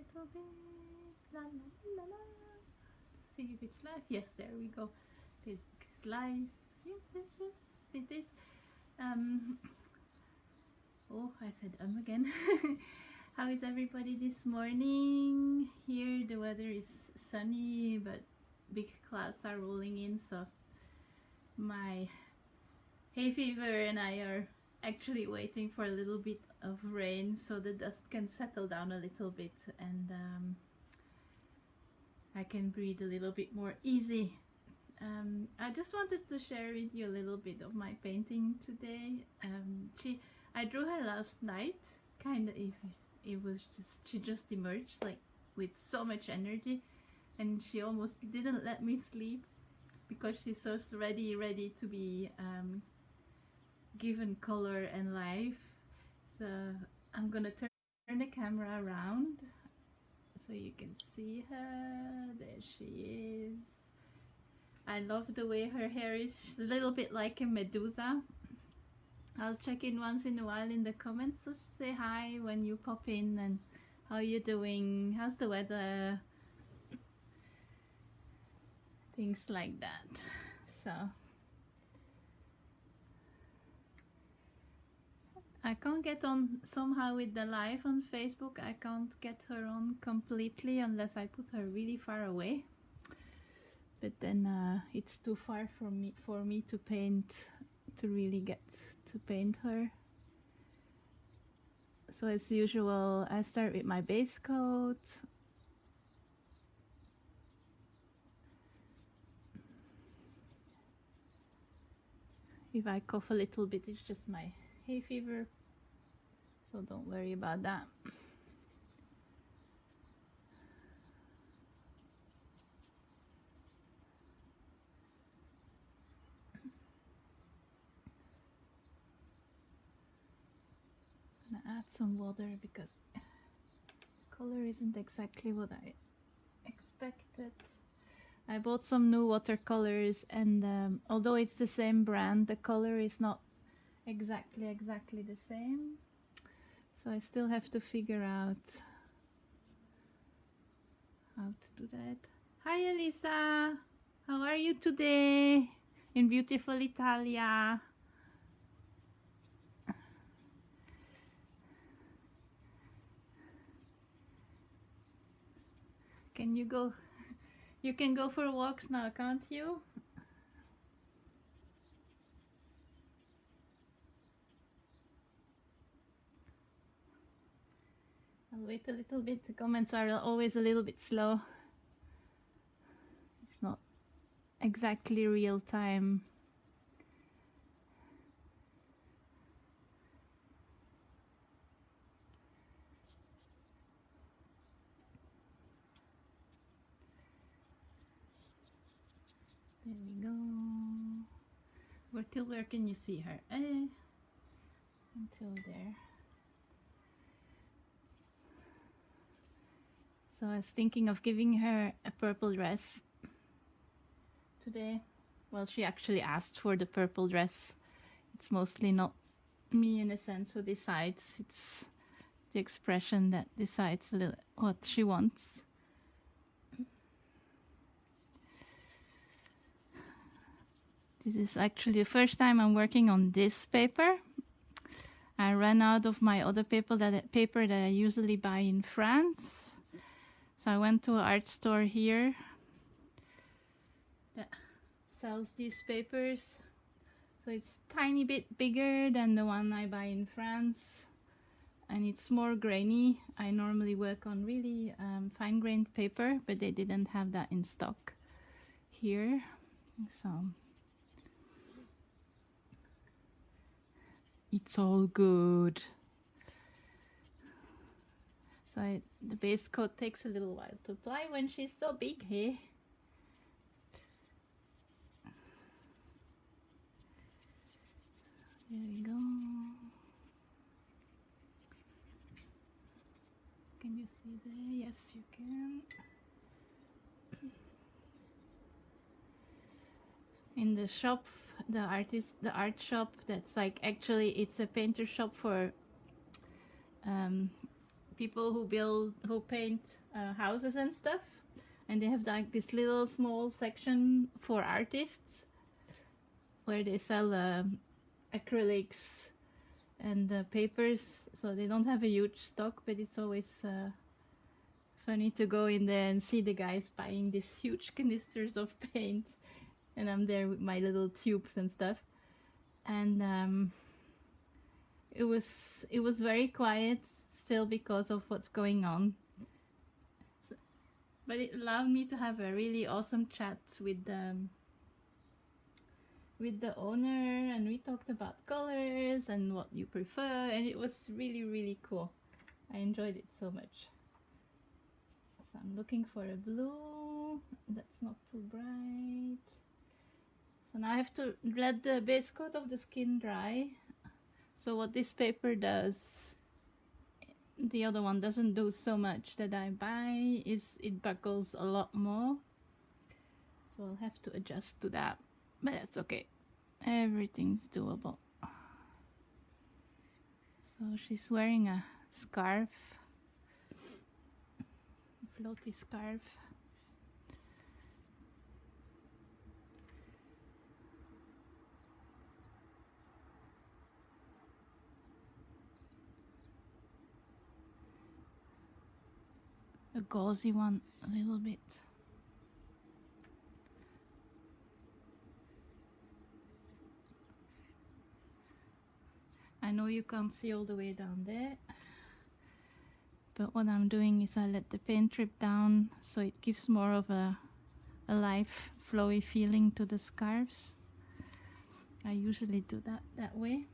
little bit. La la la la. See if it's live. Yes, there we go. Facebook is live. Yes, yes, yes, it is. Oh, I said again. How is everybody this morning? Here the weather is sunny, but big clouds are rolling in, so my hay fever and I are actually waiting for a little bit of rain so the dust can settle down a little bit and I can breathe a little bit more easy. I just wanted to share with you a little bit of my painting today. I drew her last night, kind of. She just emerged like with so much energy, and she almost didn't let me sleep because she's so ready to be given color and life. So I'm gonna turn the camera around so you can see her. There she is. I love the way her hair is. She's a little bit like a Medusa. I'll check in once in a while in the comments. Just say hi when you pop in and how you doing, how's the weather, things like that. So I can't get on somehow with the live on Facebook. I can't get her on completely unless I put her really far away. But then it's too far for me to paint, to really get to paint her. So as usual, I start with my base coat. If I cough a little bit, it's just my hay fever, so don't worry about that. I'm gonna add some water because color isn't exactly what I expected. I bought some new watercolors, and although it's the same brand, the color is not exactly the same. So I still have to figure out how to do that. Hi Elisa, how are you today in beautiful Italia? Can you go? You can go for walks now, can't you? I'll wait a little bit. The comments are always a little bit slow. It's not exactly real time. There we go. Where can you see her? Until there. So I was thinking of giving her a purple dress today. Well, she actually asked for the purple dress. It's mostly not me in a sense who decides. It's the expression that decides a little what she wants. This is actually the first time I'm working on this paper. I ran out of my other paper that I usually buy in France. So I went to an art store here that sells these papers. So it's tiny bit bigger than the one I buy in France, and it's more grainy. I normally work on really fine-grained paper, but they didn't have that in stock here. So it's all good. So the base coat takes a little while to apply when she's so big, hey? There we go. Can you see there? Yes, you can. In the shop, the art shop, that's like, actually it's a painter shop for people who paint houses and stuff, and they have like this little small section for artists where they sell acrylics and papers, so they don't have a huge stock, but it's always funny to go in there and see the guys buying these huge canisters of paint, and I'm there with my little tubes and stuff. And it was very quiet still because of what's going on, so, but it allowed me to have a really awesome chat with the owner, and we talked about colors and what you prefer, and it was really cool. I enjoyed it so much. So I'm looking for a blue that's not too bright. So now I have to let the base coat of the skin dry. So what this paper does, the other one doesn't do so much that I buy, is it buckles a lot more. So I'll have to adjust to that, but that's okay. Everything's doable. So she's wearing a scarf, a floaty scarf. A gauzy one, a little bit. I know you can't see all the way down there, but what I'm doing is I let the paint drip down so it gives more of a live, flowy feeling to the scarves. I usually do that way.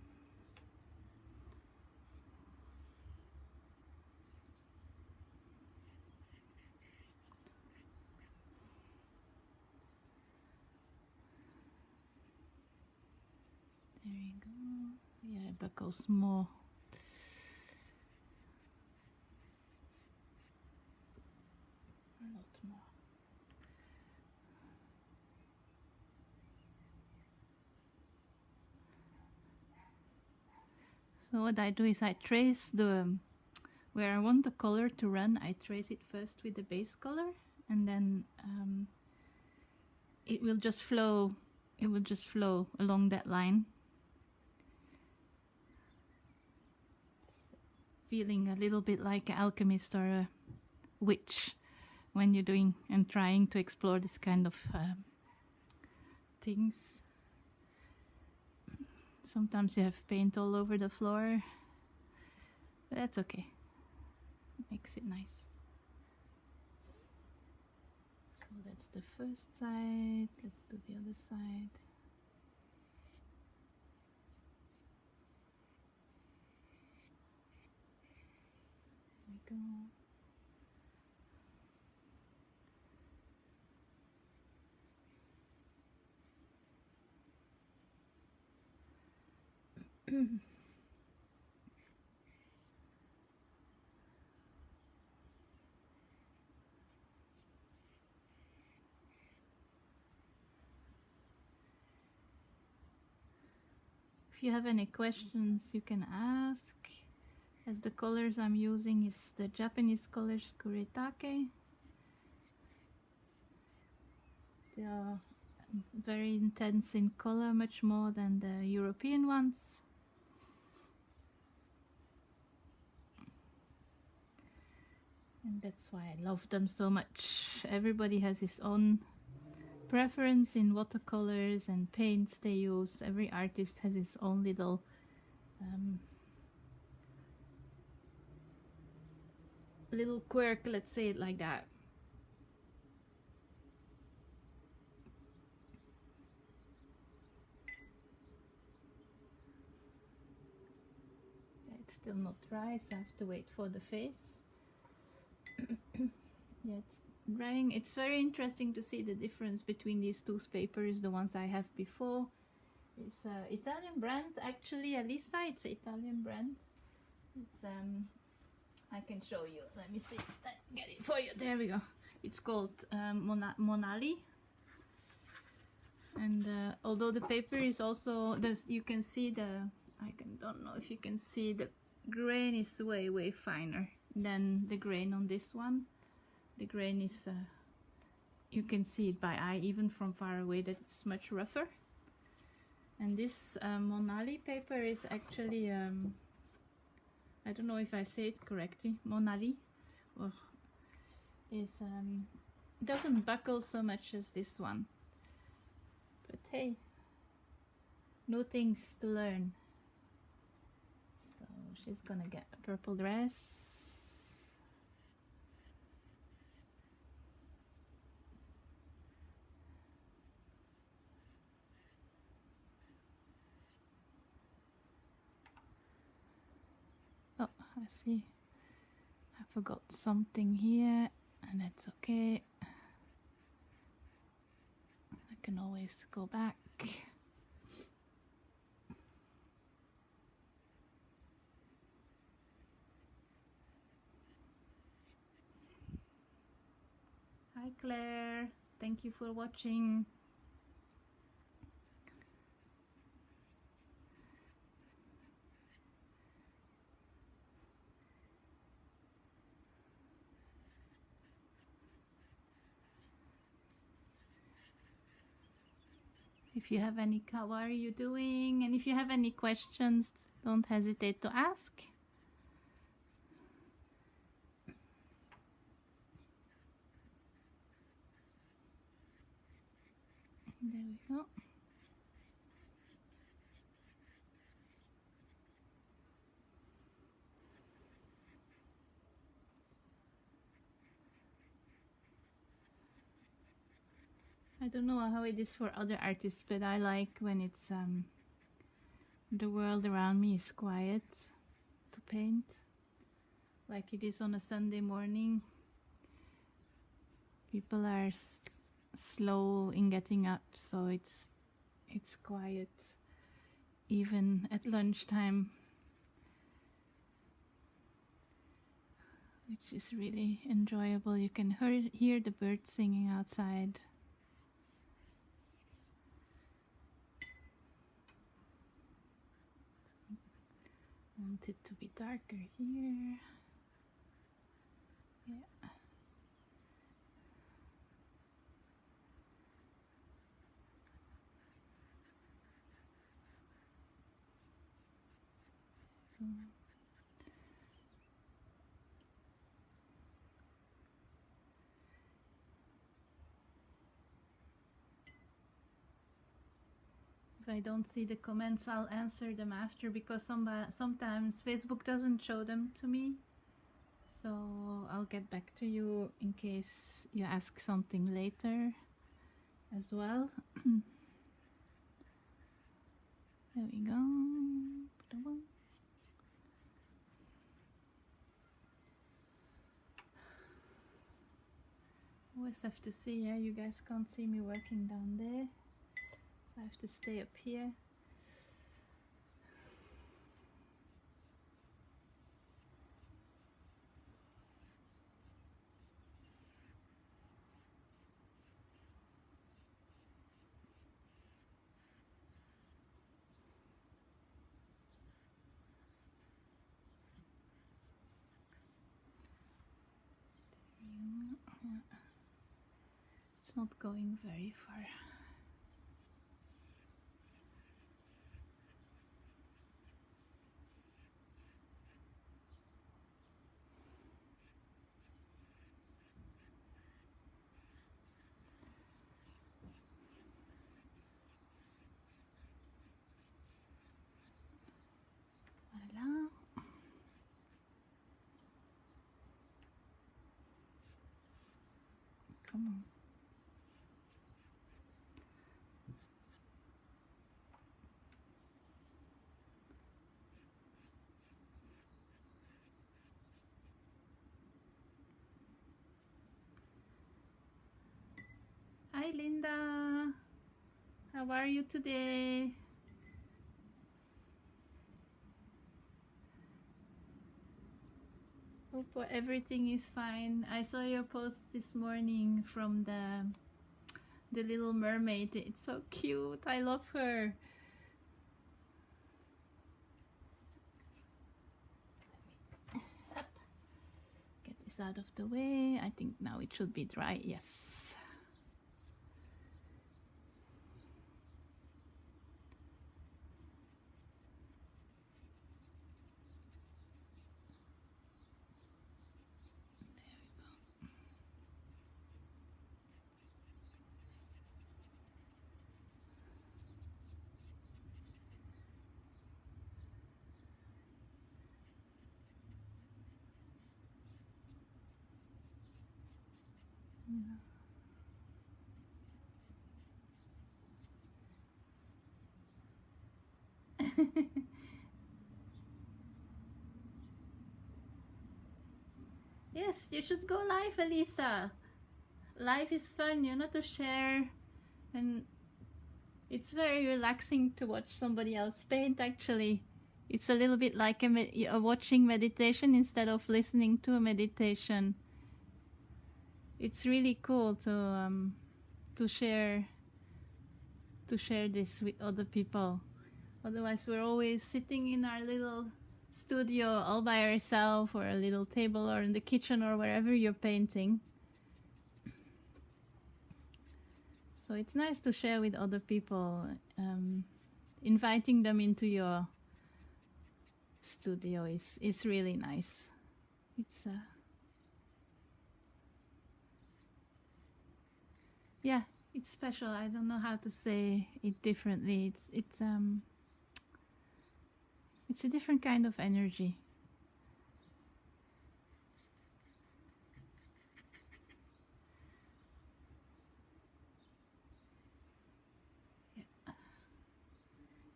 There you go. Yeah, it buckles more. A lot more. So what I do is I trace where I want the color to run. I trace it first with the base color, and then it will just flow. It will just flow along that line. Feeling a little bit like an alchemist or a witch when you're doing and trying to explore this kind of things. Sometimes you have paint all over the floor, but that's okay. It makes it nice. So that's the first side. Let's do the other side. There we go. If you have any questions, you can ask. As the colors I'm using is the Japanese colors Kuretake. They are very intense in color, much more than the European ones. And that's why I love them so much. Everybody has his own preference in watercolors and paints they use. Every artist has his own little little quirk, let's say it like that. It's still not dry, so I have to wait for the face. Yeah, it's drying. It's very interesting to see the difference between these two papers, the ones I have before. It's an Italian brand, actually. Alisa, it's an Italian brand. It's I can show you. Let me see. Get it for you. There we go. It's called Monali. And although the paper is also, you can see don't know if you can see, the grain is way finer. than the grain on this one. The grain is, you can see it by eye even from far away that it's much rougher. And this Monali paper is actually, I don't know if I say it correctly, Monali, or is doesn't buckle so much as this one. But hey, new things to learn. So she's gonna get a purple dress. Oh, I see. I forgot something here, and that's okay. I can always go back. Hi Claire, thank you for watching. If you have any, how are you doing? And if you have any questions, don't hesitate to ask. There we go. I don't know how it is for other artists, but I like when it's the world around me is quiet to paint, like it is on a Sunday morning. People are slow in getting up, so it's quiet even at lunchtime, which is really enjoyable. You can hear the birds singing outside. I want it to be darker here. Yeah. If I don't see the comments, I'll answer them after, because sometimes Facebook doesn't show them to me. So I'll get back to you in case you ask something later as well. There we go. Always have to see, yeah, you guys can't see me working down there. I have to stay up here. It's not going very far. Voila. Come on. Hi Linda, how are you today? Hope everything is fine. I saw your post this morning from the little mermaid. It's so cute. I love her. Up. this out of the way. I think now it should be dry. Yes. Yes, you should go live, Elisa. Life is fun, you know, to share, and it's very relaxing to watch somebody else paint. Actually, it's a little bit like a watching meditation instead of listening to a meditation. It's really cool to share this with other people. Otherwise, we're always sitting in our little studio all by ourselves, or a little table, or in the kitchen, or wherever you're painting. So it's nice to share with other people, inviting them into your studio is really nice. It's yeah, it's special. I don't know how to say it differently. It's a different kind of energy. Yeah.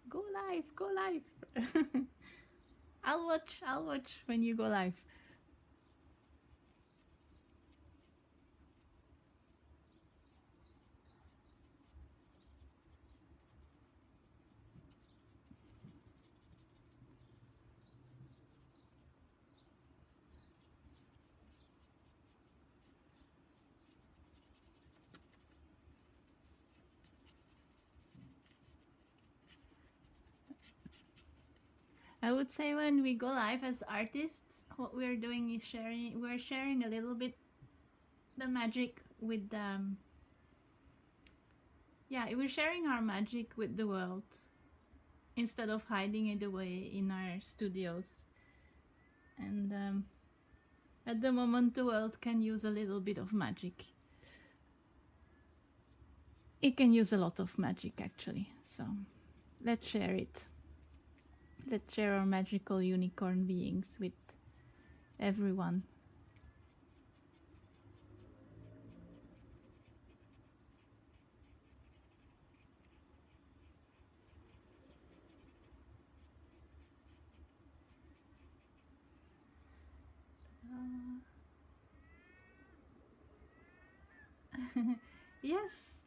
Go live. I'll watch when you go live. I would say when we go live as artists, what we're doing is we're sharing a little bit the magic with we're sharing our magic with the world instead of hiding it away in our studios. And at the moment, the world can use a little bit of magic. It can use a lot of magic, actually. So let's share it. Let's share our magical unicorn beings with everyone. Yes.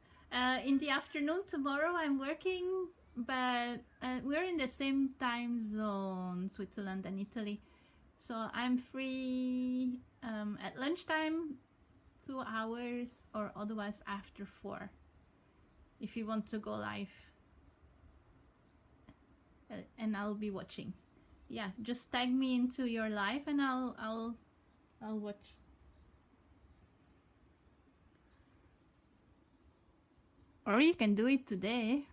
In the afternoon tomorrow I'm working, but we're in the same time zone, Switzerland and Italy. So I'm free at lunchtime, 2 hours, or otherwise after 4. If you want to go live, and I'll be watching. Yeah, just tag me into your live, and I'll watch. Or you can do it today.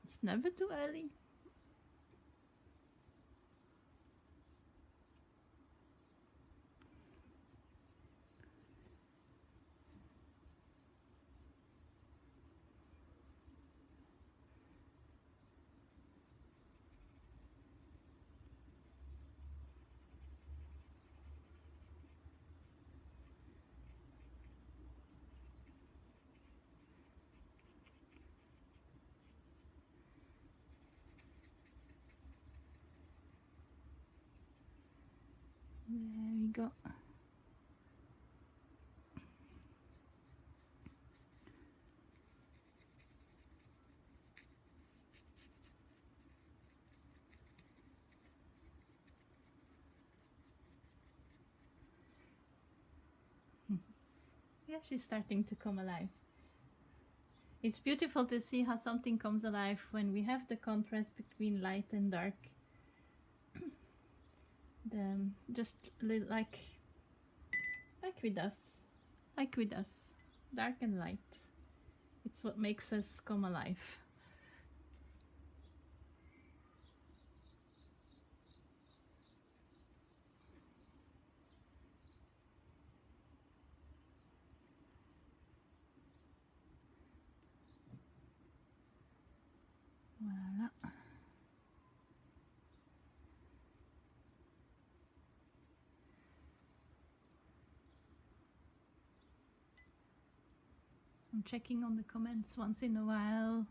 It's never too early. There we go. Yeah, she's starting to come alive. It's beautiful to see how something comes alive when we have the contrast between light and dark. Just like Like with us. Like with us. Dark and light. It's what makes us come alive. Voila. I'm checking on the comments once in a while.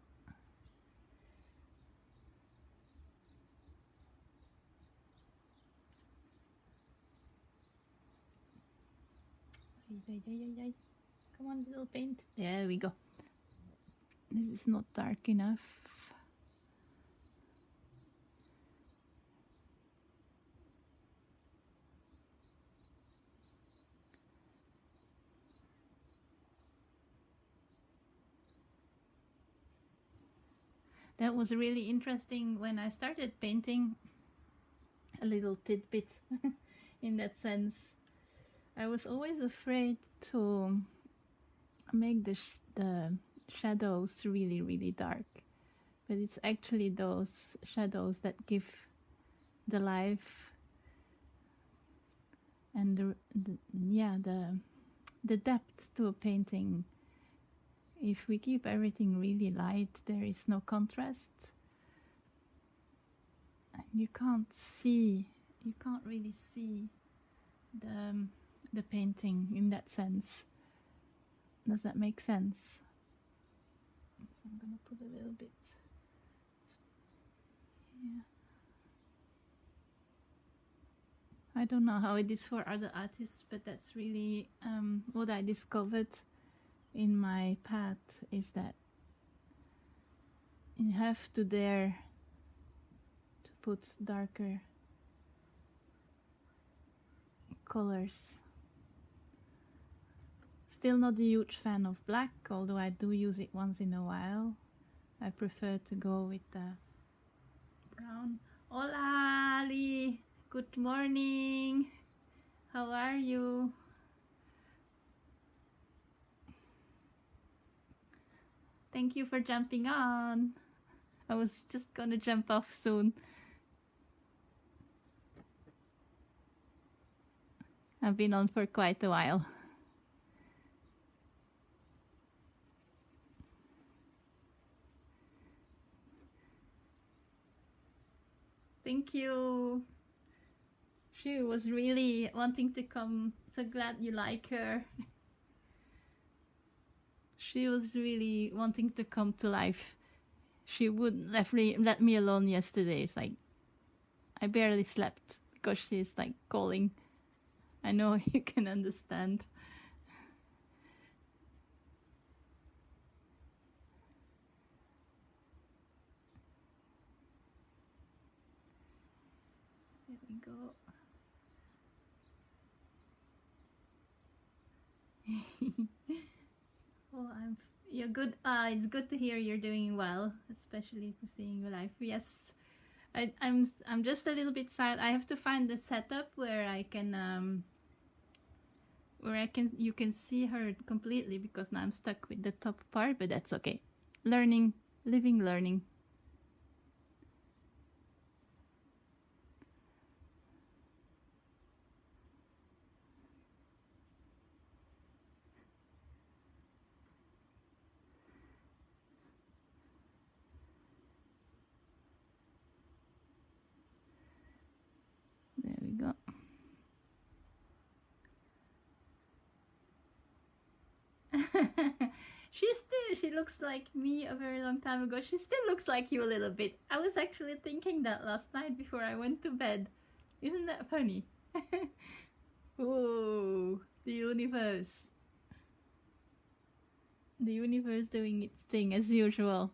Come on, little paint. There we go. This is not dark enough. That was really interesting when I started painting. A little tidbit in that sense. I was always afraid to make the shadows really, really dark. But it's actually those shadows that give the life and the depth to a painting. If we keep everything really light, there is no contrast. You can't really see the painting in that sense. Does that make sense? So I'm gonna put a little bit. Yeah. I don't know how it is for other artists, but that's really what I discovered in my path, is that you have to dare to put darker colors. Still not a huge fan of black, although I do use it once in a while. I prefer to go with the brown. Hola, Ali. Good morning. How are you? Thank you for jumping on. I was just gonna jump off soon. I've been on for quite a while. Thank you. She was really wanting to come. So glad you like her. She was really wanting to come to life. She wouldn't let me alone yesterday. It's like I barely slept because she's like calling. I know you can understand. There we go. Oh, you're good. It's good to hear you're doing well, especially for seeing your life. Yes, I'm just a little bit sad. I have to find the setup where you can see her completely, because now I'm stuck with the top part, but that's okay. Learning. There we go. She looks like me a very long time ago. She still looks like you a little bit. I was actually thinking that last night before I went to bed. Isn't that funny? Whoa, the universe. The universe doing its thing as usual.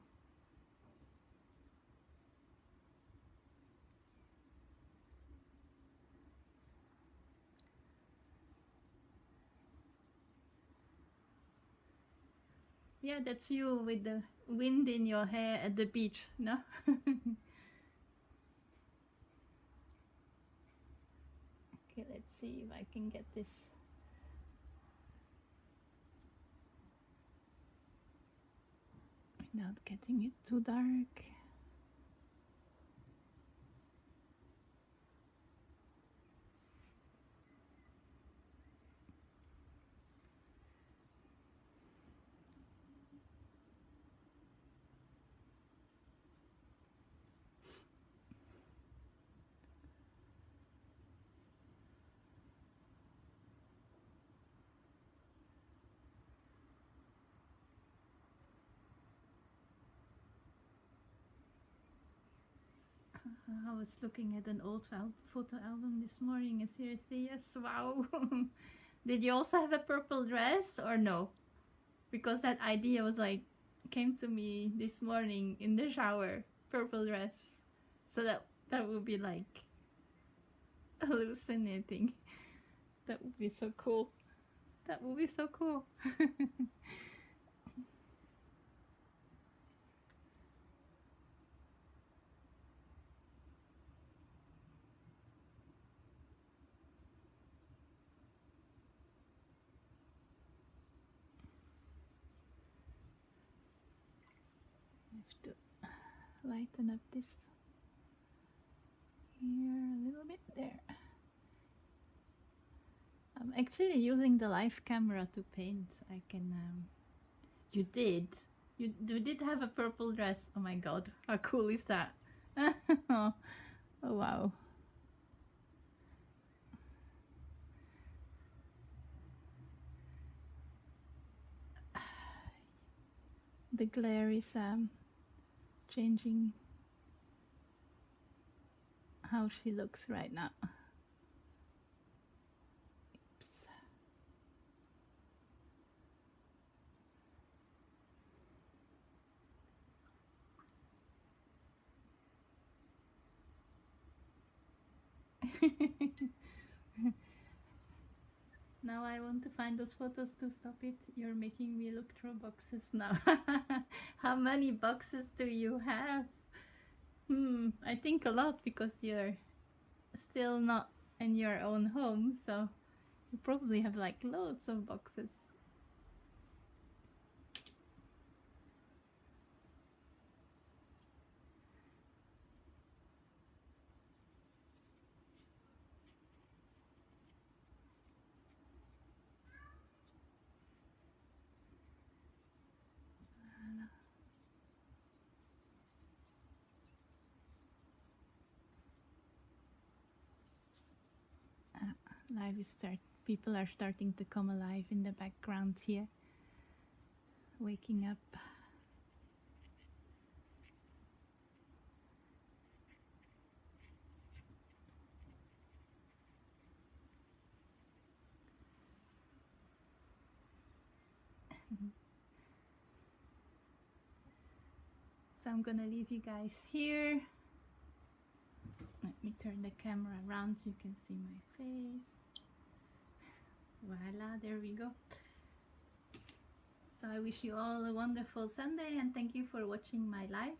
Yeah, that's you with the wind in your hair at the beach, no? Okay, let's see if I can get this without getting it too dark. I was looking at an old photo album this morning, and seriously, yes, wow. Did you also have a purple dress or no? Because that idea was like, came to me this morning in the shower, purple dress. So that would be like hallucinating. That would be so cool. That would be so cool. Have to lighten up this here a little bit. There. I'm actually using the live camera to paint. I can. You did. You did have a purple dress. Oh my god, how cool is that? Oh wow. The glare is changing how she looks right now. Now I want to find those photos to stop it. You're making me look through boxes now. How many boxes do you have? I think a lot, because you're still not in your own home, so you probably have like loads of boxes. Live is people are starting to come alive in the background here, waking up. So I'm gonna leave you guys here. Let me turn the camera around so you can see my face. Voila, there we go. So I wish you all a wonderful Sunday, and thank you for watching my live.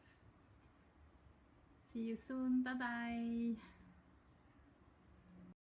See you soon. Bye bye.